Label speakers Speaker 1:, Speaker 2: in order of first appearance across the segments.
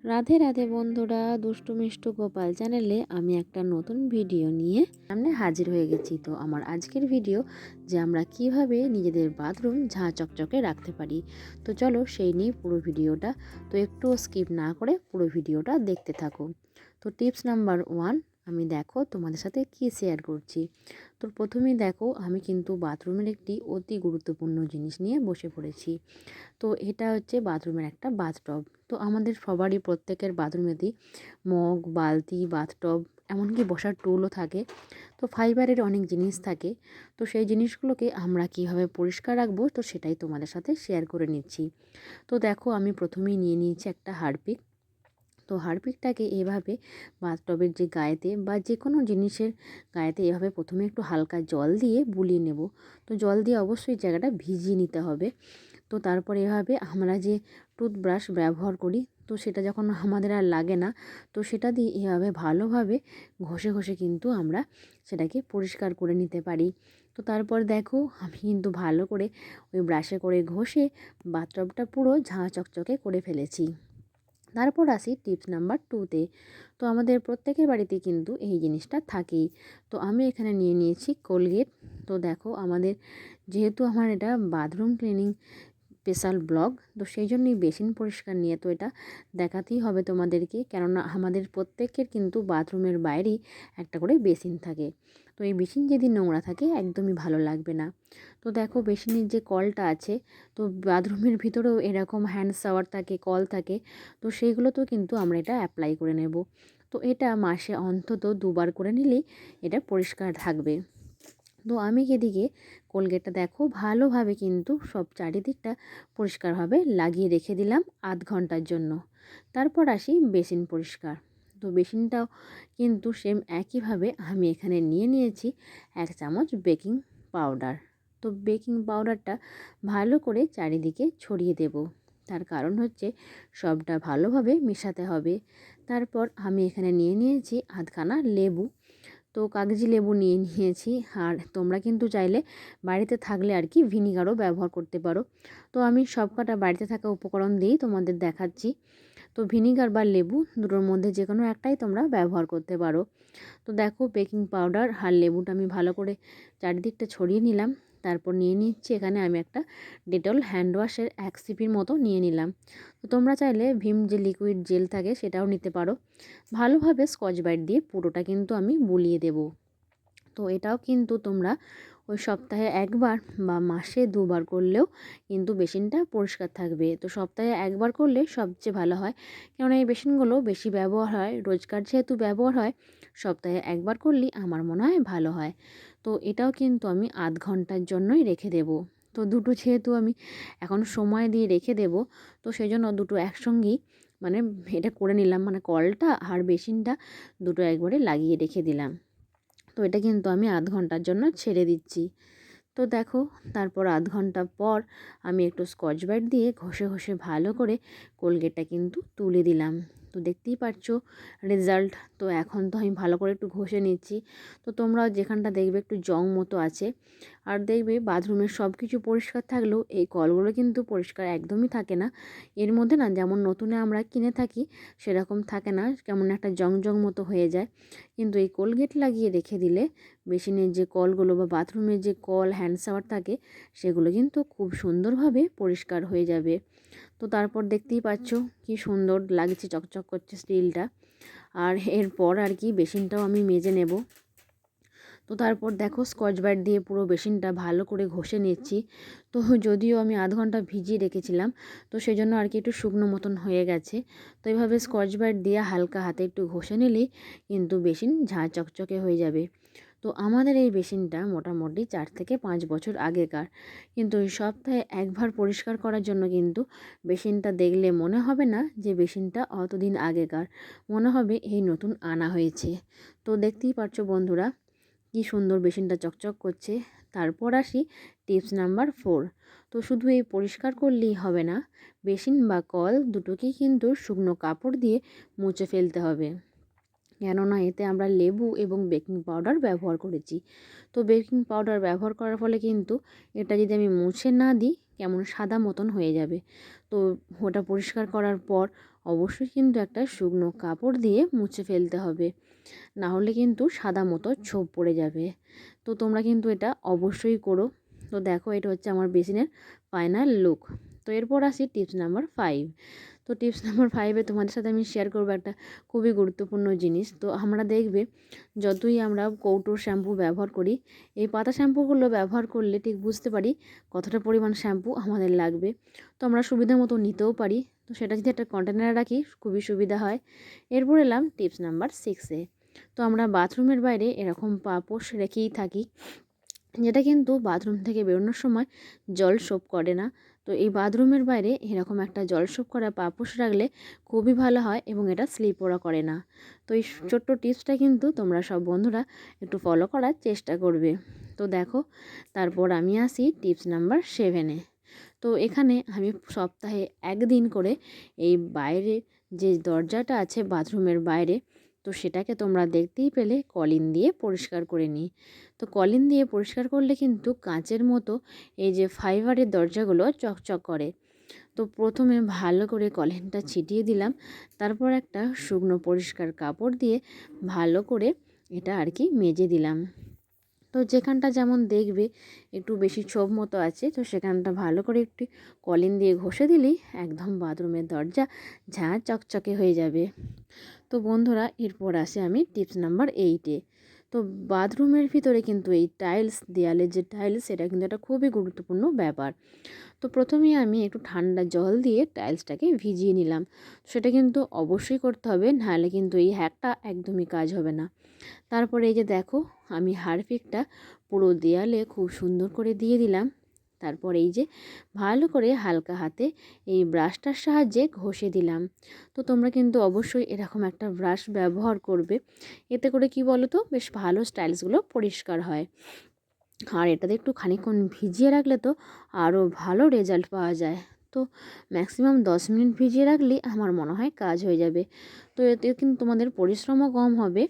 Speaker 1: রাধে রাধে বন্ধুরা, দুষ্টু মিষ্টু গোপাল চ্যানেলে আমি একটা নতুন ভিডিও নিয়ে সামনে হাজির হয়ে গেছি। তো আমার আজকের ভিডিও যে আমরা কিভাবে নিজেদের বাথরুম ঝাঁ চকচকে রাখতে পারি। তো চলো সেই নিয়ে পুরো ভিডিওটা, তো একটু স্কিপ না করে পুরো ভিডিওটা দেখতে থাকো। তো টিপস নাম্বার 1, আমি দেখো তোমাদের সাথে কি শেয়ার করছি। তো প্রথমেই দেখো, আমি কিন্তু বাথরুমের একটি অতি গুরুত্বপূর্ণ জিনিস নিয়ে বসে পড়েছি। তো এটা হচ্ছে বাথরুমের একটা বাথটব। তো আমাদের সবারই প্রত্যেকের বাথরুমেতেই মগ, বালতি, বাথটব, এমনকি বসার টুলও থাকে। তো ফাইবারের অনেক জিনিস থাকে। তো সেই জিনিসগুলোকে আমরা কিভাবে পরিষ্কার রাখবো, তো সেটাই তোমাদের সাথে শেয়ার করে নিচ্ছি। তো দেখো, আমি প্রথমেই নিয়ে নিয়েছি একটা হারপিক। তো হারপিকটাকে এভাবে বাথটবের যে গায়েতে বা যে কোনো জিনিসের গায়েতে এভাবে প্রথমে একটু হালকা জল দিয়ে বুলিয়ে নেব। তো জল দিয়ে অবশ্যই জায়গাটা ভিজিয়ে নিতে হবে। তো তারপর এভাবে আমরা যে টুথব্রাশ ব্যবহার করি, তো সেটা যখন আমাদের আর লাগে না, তো সেটা দিয়ে এভাবে ভালোভাবে ঘষে ঘষে কিন্তু আমরা সেটাকে পরিষ্কার করে নিতে পারি। তো তারপর দেখো, আমি কিন্তু ভালো করে ওই ব্রাশে করে ঘষে বাথটবটা পুরো ঝাঁ চকচকে করে ফেলেছি। তারপর আসি টিপস নাম্বার 2তে। তো আমাদের প্রত্যেকের বাড়িতে কিন্তু এই জিনিসটা থাকেই। তো আমি এখানে নিয়ে নিয়েছি কোলগেট। তো দেখো, আমাদের যেহেতু আমার এটা বাথরুম ক্লিনিং স্পেশাল ব্লগ, তো সেই জন্যই বেসিন পরিষ্কার নিয়ে তো এটা দেখাতেই হবে তোমাদেরকে, কেননা আমাদের প্রত্যেকের কিন্তু বাথরুমের বাইরেই একটা করে বেসিন থাকে। তো এই বেসিন যদি নোংরা থাকে একদমই ভালো লাগবে না। তো দেখো, বেসিনের যে কলটা আছে, তো বাথরুমের ভিতরেও এরকম হ্যান্ড শাওয়ার থাকে, কল থাকে। তো সেইগুলোতেও কিন্তু আমরা এটা অ্যাপ্লাই করে নেব। তো এটা মাসে অন্তত 2বার করে নিলেই এটা পরিষ্কার থাকবে। তো আমি এদিকে কোলগেটটা দেখো ভালোভাবে কিন্তু সব চারিদিকটা পরিষ্কারভাবে লাগিয়ে রেখে দিলাম আধ ঘন্টার জন্য। তারপর আসি বেসিন পরিষ্কার। তো বেসিনটাও কিন্তু সেম একইভাবে আমি এখানে নিয়ে নিয়েছি 1 চামচ বেকিং পাউডার। তো বেকিং পাউডারটা ভালো করে চারিদিকে ছড়িয়ে দেব। তার কারণ হচ্ছে সবটা ভালোভাবে মেশাতে হবে। তারপর আমি এখানে নিয়ে নিয়েছি আধখানা লেবু। তো কাগজি লেবু নিয়ে নিয়েছি। আর তোমরা কিন্তু চাইলে বাড়িতে থাকলে আর কি ভিনিগারও ব্যবহার করতে পারো। তো আমি সব কটা বাড়িতে থাকা উপকরণ দিয়েই তোমাদের দেখাচ্ছি। তো ভিনিগার বা লেবু দুটোর মধ্যে যে কোনো একটাই তোমরা ব্যবহার করতে পারো। তো দেখো, বেকিং পাউডার আর লেবুটা আমি ভালো করে চারিদিকটা ছড়িয়ে নিলাম। তারপর নিয়ে নিচ্ছি এখানে আমি একটা ডেটল হ্যান্ড ওয়াশের 1 সিপির মতো নিয়ে নিলাম। তো তোমরা চাইলে ভিম যে লিকুইড জেল থাকে সেটাও নিতে পারো। ভালোভাবে স্কচ ব্রাইট দিয়ে পুরোটা কিন্তু আমি বুলিয়ে দেব। তো এটাও কিন্তু তোমরা ওই সপ্তাহে 1বার বা মাসে 2বার করলেও কিন্তু বেসিনটা পরিষ্কার থাকবে। তো সপ্তাহে 1বার করলে সবচেয়ে ভালো হয়, কেননা এই বেসিনগুলো বেশি ব্যবহার হয়, রোজকার যেহেতু ব্যবহার হয়, সপ্তাহে 1বার করলেই আমার মনে হয় ভালো হয়। তো এটাও কিন্তু আমি আধ ঘন্টার জন্যই রেখে দেব। তো দুটো যেহেতু আমি এখন সময় দিয়ে রেখে দেব, তো সেই জন্য দুটো একসঙ্গেই মানে এটা করে নিলাম, মানে কলটা আর বেসিনটা দুটো একবারে লাগিয়ে রেখে দিলাম। তো এটা কিন্তু আমি আধ ঘন্টার জন্য ছেড়ে দিচ্ছি। তো দেখো, তারপর আধ ঘন্টা পর আমি একটু স্কচ ব্রাইট দিয়ে ঘষে ঘষে ভালো করে কোলগেটটা কিন্তু তুলে দিলাম। তো দেখতেই পাচ্ছো রেজাল্ট। তো এখন তো আমি ভালো করে একটু ঘষে নিচ্ছি। তো তোমরা যেখানটা দেখবে একটু জং মতো আছে, আর দেখবে বাথরুমের সব কিছু পরিষ্কার থাকলেও এই কলগুলো কিন্তু পরিষ্কার একদমই থাকে না। এর মধ্যে না, যেমন নতুনে আমরা কিনে থাকি সেরকম থাকে না, কেমন একটা জং জং মতো হয়ে যায়। কিন্তু এই কোলগেট লাগিয়ে রেখে দিলে বেসিনের যে কলগুলো বা বাথরুমের যে কল, হ্যান্ড শাওয়ার থাকে, সেগুলো কিন্তু খুব সুন্দরভাবে পরিষ্কার হয়ে যাবে। তো তারপর দেখতেই পাচ্ছ কি সুন্দর লাগছে, চকচক করছে স্টিলটা। আর এরপর আর কি বেসিনটাও আমি মেজে নেব। তো তারপর দেখো, স্কচ ব্রাইট দিয়ে পুরো বেসিনটা ভালো করে ঘষে নিচ্ছি। তো যদিও আমি আধ ঘন্টা ভিজিয়ে রেখেছিলাম, তো সেই জন্য আর কি একটু শুকনো মতন হয়ে গেছে। তো এইভাবে স্কচ ব্রাইট দিয়ে হালকা হাতে একটু ঘষে নিলেই কিন্তু বেসিন ঝাঁ চকচকে হয়ে যাবে। তো আমাদের এই বেসিনটা মোটামুটি 4 থেকে 5 বছর আগেকার, কিন্তু এই সপ্তাহে 1বার পরিষ্কার করার জন্য কিন্তু বেসিনটা দেখলে মনে হবে না যে বেসিনটা অতদিন আগেকার, মনে হবে এই নতুন আনা হয়েছে। তো দেখতেই পাচ্ছ বন্ধুরা কি সুন্দর বেসিনটা চকচক করছে। তারপর আসি টিপস নাম্বার 4। তো শুধু এই পরিষ্কার করলেই হবে না, বেসিন বা কল দুটোকেই কিন্তু শুকনো কাপড় দিয়ে মুছে ফেলতে হবে, কেননা এতে আমরা লেবু এবং বেকিং পাউডার ব্যবহার করেছি। তো বেকিং পাউডার ব্যবহার করার ফলে কিন্তু এটা যদি আমি মুছে না দিই কেমন সাদা মতন হয়ে যাবে। তো ওটা পরিষ্কার করার পর অবশ্যই কিন্তু একটা শুকনো কাপড় দিয়ে মুছে ফেলতে হবে, না হলে কিন্তু সাদা মতো ছোপ পড়ে যাবে। তো তোমরা কিন্তু এটা অবশ্যই করো। তো দেখো, এটা হচ্ছে আমার বেসিনের ফাইনাল লুক। তো এরপর আসি টিপস নাম্বার 5। তো টিপস নাম্বার 5-এ তোমাদের সাথে আমি শেয়ার করবো একটা খুবই গুরুত্বপূর্ণ জিনিস। তো আমরা দেখবে যতই আমরা কৌটোর শ্যাম্পু ব্যবহার করি, এই পাতা শ্যাম্পুগুলো ব্যবহার করলে ঠিক বুঝতে পারি কতটা পরিমাণ শ্যাম্পু আমাদের লাগবে। তো আমরা সুবিধা মতো নিতেও পারি। তো সেটা যদি একটা কন্টেনারে রাখি খুবই সুবিধা হয়। এরপর এলাম টিপস নাম্বার 6-এ। তো আমরা বাথরুমের বাইরে এরকম পাপোশ রেখেই থাকি, যেটা কিন্তু বাথরুম থেকে বেরোনোর সময় জল শোপ করে না। তো এই বাথরুমের বাইরে এরকম একটা জল শোপ করা পাপোশ রাখলে খুবই ভালো হয় এবং এটা স্লিপও করে না। তো এই ছোট্ট টিপসটা কিন্তু তোমরা সব বন্ধুরা একটু ফলো করার চেষ্টা করবে। তো দেখো, তারপর আমি আসি টিপস নাম্বার 7-এ। তো এখানে আমি সপ্তাহে একদিন করে এই বাইরে যে দরজাটা আছে বাথরুমের বাইরে, তো সেটাকে তোমরা দেখতেই পেলে কলিন দিয়ে পরিষ্কার করে নিই। তো কলিন দিয়ে পরিষ্কার করলে কিন্তু কাঁচের মতো এই যে ফাইবারের দরজাগুলো চকচক করে। তো প্রথমে ভালো করে কলিনটা ছিটিয়ে দিলাম, তারপর একটা শুকনো পরিষ্কার কাপড় দিয়ে ভালো করে এটা আর কি মেজে দিলাম। তো যেখানটা যেমন দেখবে একটু বেশি ছোপ মতো আছে, তো সেখানটা ভালো করে একটু কলিন দিয়ে ঘষে দিলেই একদম বাথরুমের দরজা ঝাঁ চকচকে হয়ে যাবে। তো বন্ধুরা, এরপর আসে আমি টিপস নাম্বার 8-এ। তো বাথরুমের ভিতরে কিন্তু এই টাইলস, দেয়ালের যে টাইলস, সেটা কিন্তু একটা খুবই গুরুত্বপূর্ণ ব্যাপার। তো প্রথমেই আমি একটু ঠান্ডা জল দিয়ে টাইলসটাকে ভিজিয়ে নিলাম। সেটা কিন্তু অবশ্যই করতে হবে, নাহলে কিন্তু এই হ্যাকটা একদমই কাজ হবে না। তারপরে এই যে দেখো, আমি হারপিকটা পুরো দেয়ালে খুব সুন্দর করে দিয়ে দিলাম। তারপর এই যে ভালো করে হালকা হাতে এই ব্রাশটার সাহায্যে ঘষে দিলাম। তো তোমরা কিন্তু অবশ্যই এরকম একটা ব্রাশ ব্যবহার করবে, এতে করে কি বলো তো, বেশ ভালো স্টাইলসগুলো পরিষ্কার হয়। আর এটাতে একটু খানিকক্ষণ ভিজিয়ে রাখলে তো আরও ভালো রেজাল্ট পাওয়া যায়। তো ম্যাক্সিমাম 10 মিনিট ভিজিয়ে রাখলেই আমার মনে হয় কাজ হয়ে যাবে। তো এতে কিন্তু তোমাদের পরিশ্রমও কম হবে,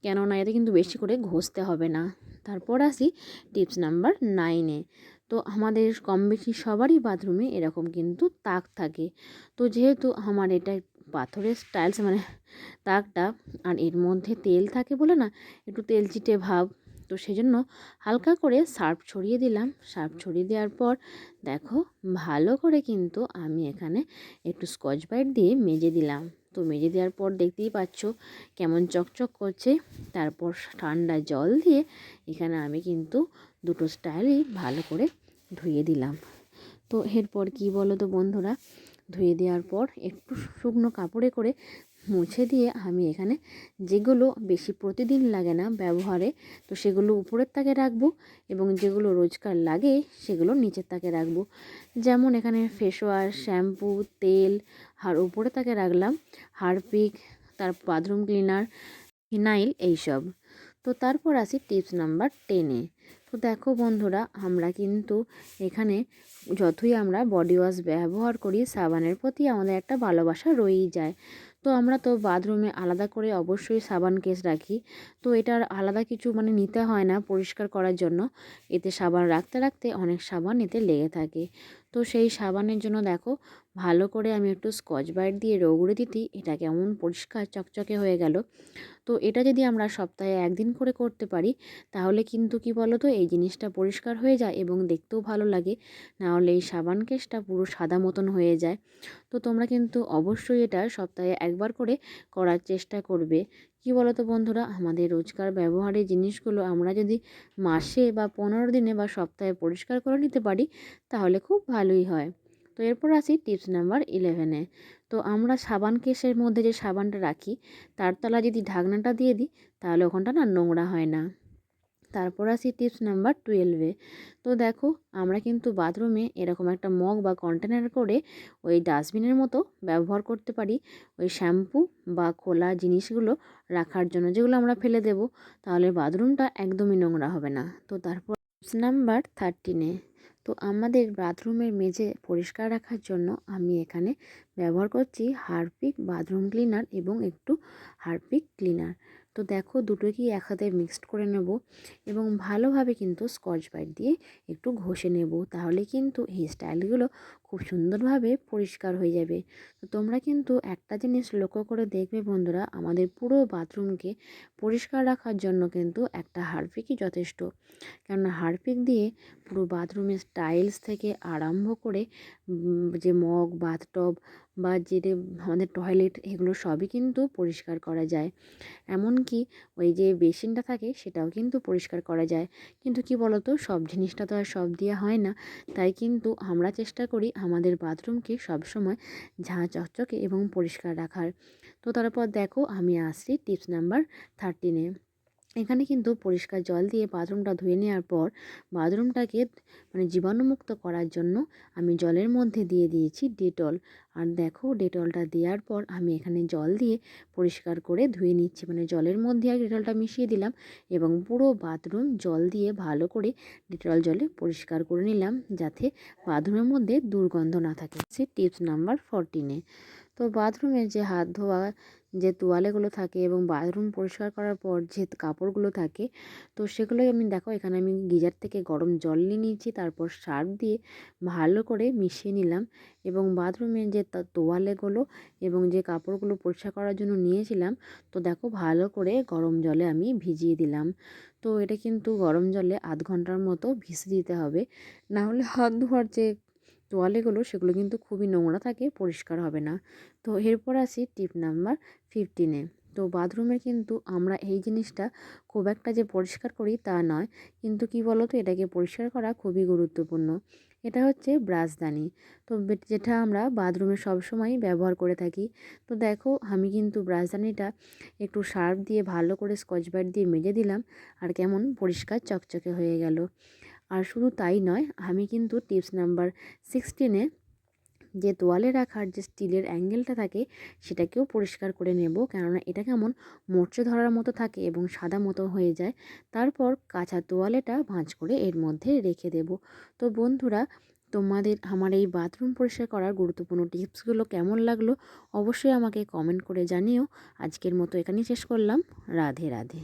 Speaker 1: কেননা এতে কিন্তু বেশি করে ঘষতে হবে না। তারপর আসি টিপস নাম্বার 9-এ। তো আমাদের কম বেশি সবারই বাথরুমে এরকম কিন্তু তাক থাকে। তো যেহেতু আমার এটা পাথরের টাইলস, মানে তাকটা, আর এর মধ্যে তেল থাকে বলে না একটু তেল চিটে ভাব, তো সেজন্য হালকা করে সার্ফ ছড়িয়ে দিলাম। সার্ফ ছড়িয়ে দেওয়ার পর দেখো ভালো করে কিন্তু আমি এখানে একটু স্কচ ব্রাইট দিয়ে মেজে দিলাম। তো মেজে দেওয়ার পর দেখতেই পাচ্ছ কেমন চকচক করছে। তারপর ঠান্ডা জল দিয়ে এখানে আমি কিন্তু দুটো স্টাইলই ভালো করে ধুয়ে দিলাম। তো এরপর কি বলো তো বন্ধুরা, ধুয়ে দেওয়ার পর একটু শুকনো কাপড়ে করে মুছে দিয়ে আমি এখানে যেগুলো বেশি প্রতিদিন লাগে না ব্যবহারে, তো সেগুলো উপরের তাকে রাখবো, এবং যেগুলো রোজকার লাগে সেগুলো নিচের তাকে রাখবো। যেমন এখানে ফেস ওয়াশ, শ্যাম্পু, তেল, আর উপরে তাকে রাখলাম হারপিক, তার বাথরুম ক্লিনার, ফিনাইল, এইসব। তো তারপর আসি টিপস নাম্বার 10-এ। তো দেখো বন্ধুরা, আমরা কিন্তু এখানে যতই আমরা বডি ওয়াশ ব্যবহার করি, সাবানের প্রতি আমাদের একটা ভালোবাসা রয়েই যায়। তো আমরা তো বাথরুমে আলাদা করে অবশ্যই সাবান কেস রাখি। তো এটার আলাদা কিছু মানে নিতে হয় না পরিষ্কার করার জন্য, এতে সাবান রাখতে রাখতে অনেক সাবান এতে লেগে থাকে। তো সেই সাবানের জন্য দেখো ভালো করে আমি একটু স্কচ ব্রাইট দিয়ে রগড়ে দিতেই এটা কেমন পরিষ্কার চকচকে হয়ে গেল। তো এটা যদি আমরা সপ্তাহে একদিন করে করতে পারি, তাহলে কিন্তু কি বলো তো, এই জিনিসটা পরিষ্কার হয়ে যায় এবং দেখতেও ভালো লাগে। নাহলে এই সাবান কেসটা পুরো সাদা মতন হয়ে যায়। তো তোমরা কিন্তু অবশ্যই এটা সপ্তাহে একবার করে করার চেষ্টা করবে। কি বলো তো বন্ধুরা, আমাদের রোজকার ব্যবহারের জিনিসগুলো আমরা যদি মাসে বা 15 দিনে বা সপ্তাহে পরিষ্কার করে নিতে পারি, তাহলে খুব ভালোই হয়। তো এরপর আসি টিপস নাম্বার 11-এ। তো আমরা সাবান কেসের মধ্যে যে সাবানটা রাখি, তার তলায় যদি ঢাকনাটা দিয়ে দিই, তাহলে ওখানটা না নোংরা হয় না। তারপর আসি টিপস নাম্বার 12-এ। তো দেখো, আমরা কিন্তু বাথরুমে এরকম একটা মগ বা কন্টেনার করে ওই ডাস্টবিনের মতো ব্যবহার করতে পারি ওই শ্যাম্পু বা খোলা জিনিসগুলো রাখার জন্য, যেগুলো আমরা ফেলে দেব, তাহলে বাথরুমটা একদমই নোংরা হবে না। তো তারপর টিপস নাম্বার 13-এ। তো আমাদের বাথরুমের মেঝে পরিষ্কার রাখার জন্য আমি এখানে ব্যবহার করছি হারপিক বাথরুম ক্লিনার এবং একটু হারপিক ক্লিনার। তো তো দেখো দুটোকেই একসাথে মিক্সড করে নেব এবং ভালোভাবে কিন্তু স্কচ ব্রাইট দিয়ে একটু ঘষে নেব, তাহলে কিন্তু এই স্টাইলগুলো খুব সুন্দরভাবে পরিষ্কার হয়ে যাবে। তো তোমরা কিন্তু একটা জিনিস লক্ষ্য করে দেখবে বন্ধুরা, আমাদের পুরো বাথরুমকে পরিষ্কার রাখার জন্য কিন্তু একটা হারপিকই যথেষ্ট। কেননা হারপিক দিয়ে পুরো বাথরুমের টাইলস থেকে আরম্ভ করে যে মগ, বাথটব বা যেটা আমাদের টয়লেট, এগুলো সবই কিন্তু পরিষ্কার করা যায়। এমনকি ওই যে বেসিনটা থাকে সেটাও কিন্তু পরিষ্কার করা যায়। কিন্তু কি বলতো, সব জিনিসটা তো আর সব দেওয়া হয় না, তাই কিন্তু আমরা চেষ্টা করি আমাদের বাথরুমকে সবসময় ঝাঁ চকচকে এবং পরিষ্কার রাখার। তো তারপর দেখো আমি আসছি টিপস নাম্বার 13-এ। এখানে কিন্তু পরিষ্কার জল দিয়ে বাথরুমটা ধুয়ে নেওয়ার পর বাথরুমটাকে জীবাণুমুক্ত করার জন্য আমি জলের মধ্যে দিয়ে দিয়েছি ডেটল। আর দেখো ডেটলটা দেওয়ার পর আমি এখানে জল দিয়ে পরিষ্কার করে ধুয়ে নিচ্ছি, জলের মধ্যে আর ডেটলটা মিশিয়ে দিলাম এবং পুরো বাথরুম জল দিয়ে ভালো করে ডেটল জলে পরিষ্কার করে নিলাম, যাতে বাথরুমের মধ্যে দুর্গন্ধ না থাকে। সে টিপস নাম্বার 14-এ। তো বাথরুমে যে হাত ধোয়া যে তোয়ালেগুলো থাকে এবং বাথরুম পরিষ্কার করার পর যে কাপড়গুলো থাকে, তো সেগুলোই আমি দেখো এখানে আমি গিজার থেকে গরম জল নিয়ে নিয়েছি, তারপর সার্ফ দিয়ে ভালো করে মিশিয়ে নিলাম এবং বাথরুমে যে তোয়ালেগুলো এবং যে কাপড়গুলো পরিষ্কার করার জন্য নিয়েছিলাম, তো দেখো ভালো করে গরম জলে আমি ভিজিয়ে দিলাম। তো এটা কিন্তু গরম জলে আধ ঘন্টার মতো ভিজিয়ে দিতে হবে, না হলে হাত ধোয়ার যে তোয়ালেগুলো সেগুলো কিন্তু খুবই নোংরা থাকে, পরিষ্কার হবে না। তো এরপর আসি টিপ নাম্বার 15-এ। তো বাথরুমে কিন্তু আমরা এই জিনিসটা খুব একটা যে পরিষ্কার করি তা নয়, কিন্তু কি বলতো, এটাকে পরিষ্কার করা খুবই গুরুত্বপূর্ণ। এটা হচ্ছে ব্রাশদানি। তো যেটা আমরা বাথরুমে সবসময় ব্যবহার করে থাকি। তো দেখো আমি কিন্তু ব্রাশদানিটা একটু সার্ফ দিয়ে ভালো করে স্কচ ব্রাইট দিয়ে মেজে দিলাম, আর কেমন পরিষ্কার চকচকে হয়ে গেল। আর শুধু তাই নয়, আমি কিন্তু টিপস নাম্বার 16-এ যে তোয়ালে রাখার যে স্টিলের অ্যাঙ্গেলটা থাকে সেটাকেও পরিষ্কার করে নেব, কেননা এটা কেমন মরচে ধরার মতো থাকে এবং সাদা মতো হয়ে যায়। তারপর কাঁচা তোয়ালেটা ভাঁজ করে এর মধ্যে রেখে দেব। তো বন্ধুরা, তোমাদের আমার এই বাথরুম পরিষ্কার করার গুরুত্বপূর্ণ টিপসগুলো কেমন লাগলো অবশ্যই আমাকে কমেন্ট করে জানিও। আজকের মতো এখানেই শেষ করলাম। রাধে রাধে।